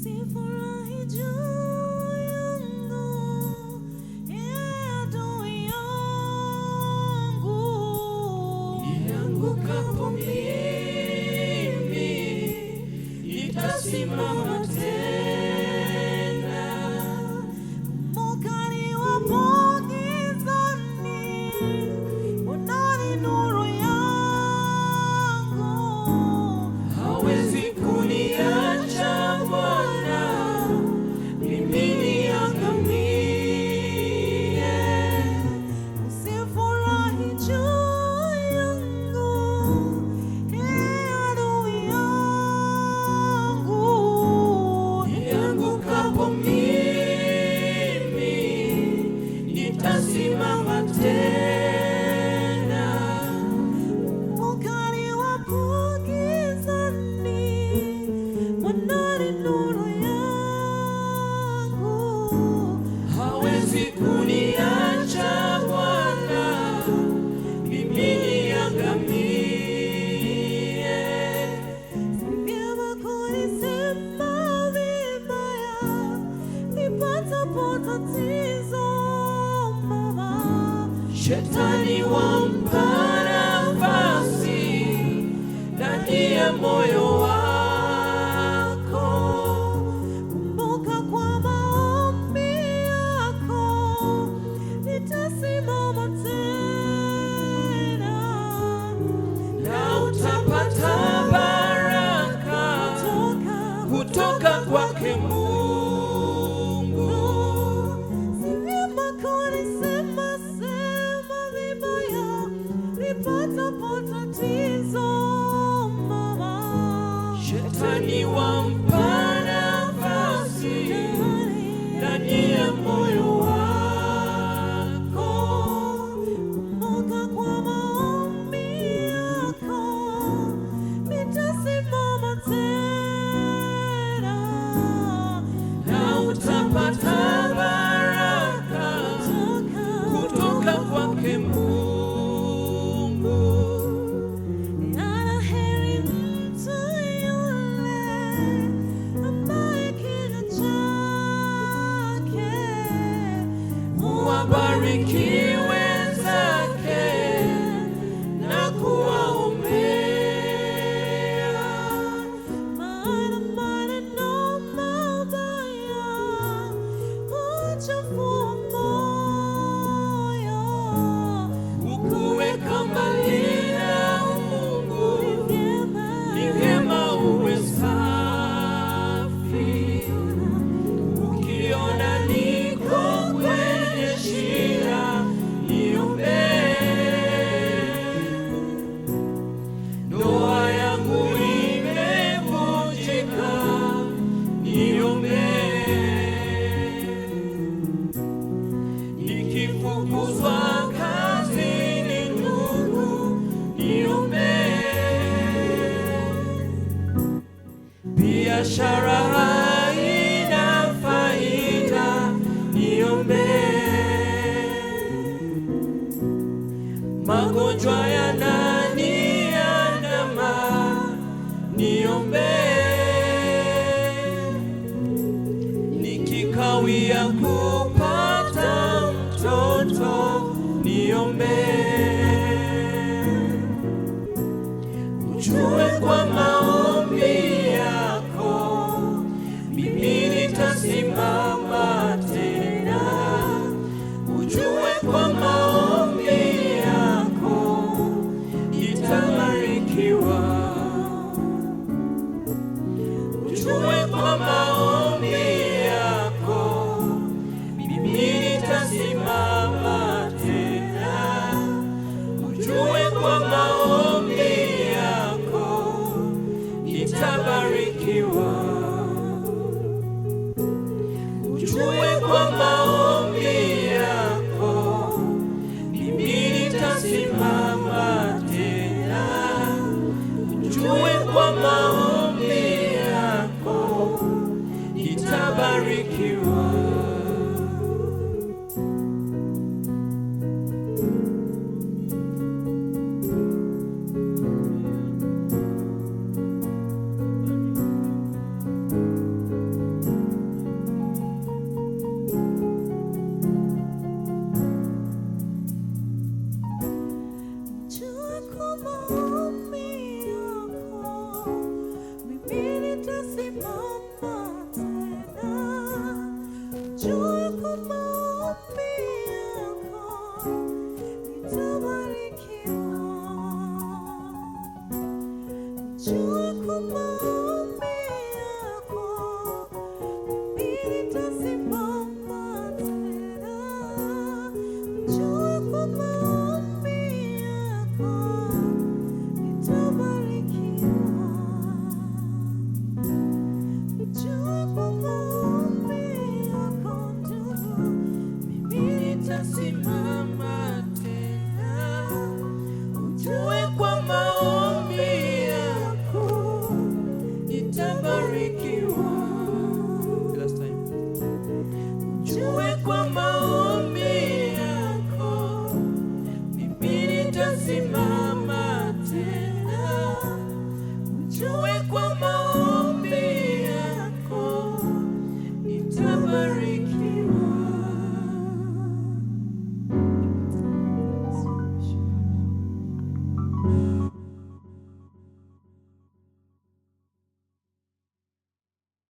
Sifurahi juu yangu, adui yangu. Niangukapo mimi, nitasimama tena. Kumbuka niwapo gizani, unani nuru yangu. Hawezi kuniacha Bwana, mimi niangamie. Sifurahi juu yangu, adui yangu. Niangukapo mimi, nitasimama tena. Kumbuka niwapo gizani, unani nuru yangu. Hawezi kuniacha Bwana, mimi niangamie. Vyema kunisema vibaya, nipatapo tatizo, Baba. Shetani wampa nafasi ndani ya moyo wako. Kumbuka kwa maombi yako, nitasimama tena. Na utapata baraka kutoka kwake Mungu. Si vyema kunisema vibaya, nipatapo tatizo, Baba. Shetani wampa nafasi ndani ya moyo wako. Kumbuka kwa maombi yako, nitasimama tena. Na utapata baraka kutoka kwake Mungu. Ana heri mtu yule ambaye kinywa chake Wabariki wenzake na kuwaombea. maana maneno mabaya huchafua moyo. Ukuweka mbali na Mungu, ni vyema uwe safi. Ukiona niko kwenye shida, niombee. Ndoa yangu imevunjika, niombee. Nikifukuzwa kazini, ndugu, niombee. Biashara haina faida, niombee. Magonjwa yananiandama, niombee. Nikikawia kupata mtoto, niombee. Ujue kwa maombi yako, mimi nitasimama tena. Ujue kwa maombi yako, nitabarikiwa. Ujue kwa maombi yako, mimi nitasimama tena. Ujue kwa maombi yako, kwa maombi yako mimi nitasimama tena. Jua kwa maombi yako nitabarikiwa. Jua kwa maombi